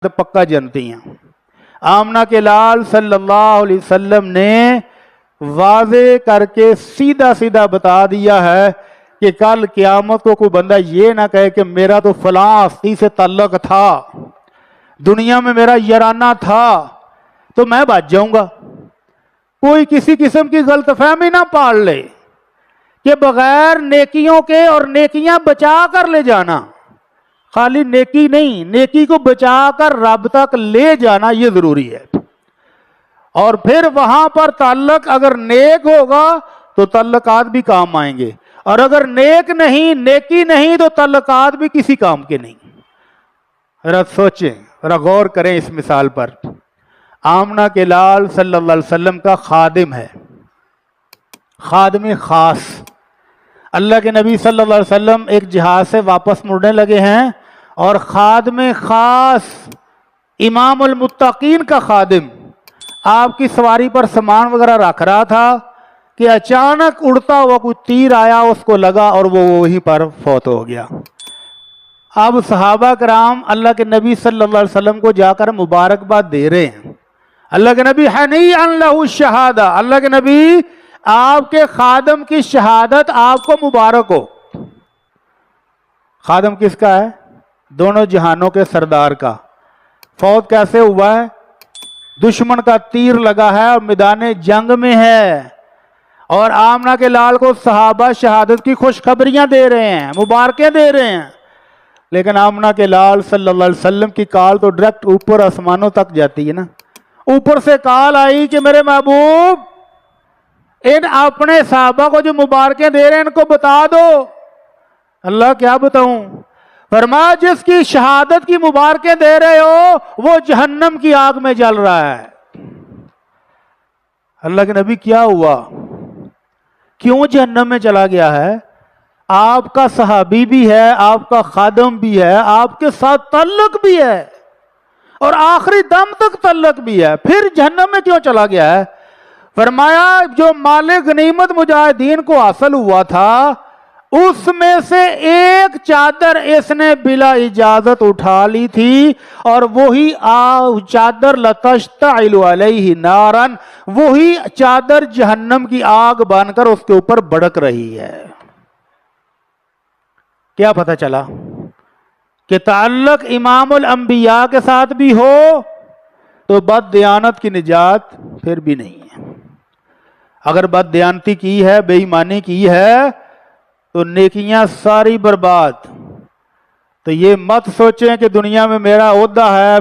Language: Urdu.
پکا جانتی ہیں۔ آمنہ کے لال صلی اللہ علیہ وسلم نے واضح کر کے سیدھا سیدھا بتا دیا ہے کہ کل قیامت کو کوئی بندہ یہ نہ کہے کہ میرا تو فلاں ہستی سے تعلق تھا، دنیا میں میرا یارانہ تھا تو میں بچ جاؤں گا۔ کوئی کسی قسم کی غلط فہمی نہ پال لے کہ بغیر نیکیوں کے اور نیکیاں بچا کر لے جانا، خالی نیکی نہیں، نیکی کو بچا کر رب تک لے جانا یہ ضروری ہے۔ اور پھر وہاں پر تعلق اگر نیک ہوگا تو تعلقات بھی کام آئیں گے، اور اگر نیک نہیں، نیکی نہیں، تو تعلقات بھی کسی کام کے نہیں۔ ذرا سوچیں، ذرا غور کریں اس مثال پر۔ آمنہ کے لال صلی اللہ علیہ وسلم کا خادم ہے، خادم خاص۔ اللہ کے نبی صلی اللہ علیہ وسلم ایک جہاز سے واپس مڑنے لگے ہیں، اور خادم خاص، امام المتقین کا خادم آپ کی سواری پر سامان وغیرہ رکھ رہا تھا کہ اچانک اڑتا ہوا کوئی تیر آیا، اس کو لگا اور وہ وہیں پر فوت ہو گیا۔ اب صحابہ کرام اللہ کے نبی صلی اللہ علیہ وسلم کو جا کر مبارکباد دے رہے ہیں۔ اللہ کے نبی ہنیئا لہ الشہادہ، اللہ کے نبی آپ کے خادم کی شہادت آپ کو مبارک ہو۔ خادم کس کا ہے؟ دونوں جہانوں کے سردار کا۔ فوت کیسے ہوا ہے؟ دشمن کا تیر لگا ہے اور میدان جنگ میں ہے، اور آمنہ کے لال کو صحابہ شہادت کی خوشخبریاں دے رہے ہیں، مبارکیں دے رہے ہیں، لیکن آمنہ کے لال صلی اللہ علیہ وسلم کی کال تو ڈائریکٹ اوپر آسمانوں تک جاتی ہے نا۔ اوپر سے کال آئی کہ میرے محبوب ان اپنے صحابہ کو جو مبارکیں دے رہے ہیں ان کو بتا دو۔ اللہ کیا بتاؤں؟ فرمایا جس کی شہادت کی مبارکیں دے رہے ہو وہ جہنم کی آگ میں جل رہا ہے۔ اللہ کے نبی کیا ہوا؟ کیوں جہنم میں چلا گیا ہے؟ آپ کا صحابی بھی ہے، آپ کا خادم بھی ہے، آپ کے ساتھ تعلق بھی ہے، اور آخری دم تک تعلق بھی ہے، پھر جہنم میں کیوں چلا گیا ہے؟ فرمایا جو مال غنیمت مجاہدین کو حاصل ہوا تھا اس میں سے ایک چادر اس نے بلا اجازت اٹھا لی تھی، اور وہی چادر لتشتعل علیہ نارا، وہی چادر جہنم کی آگ بن کر اس کے اوپر بھڑک رہی ہے۔ کیا پتہ چلا کہ تعلق امام الانبیاء کے ساتھ بھی ہو تو بد دیانت کی نجات پھر بھی نہیں ہے۔ اگر بد دیانتی کی ہے، بے ایمانی کی ہے، تو نیکیاں ساری برباد۔ تو یہ مت سوچیں کہ دنیا میں میرا عہدہ ہے،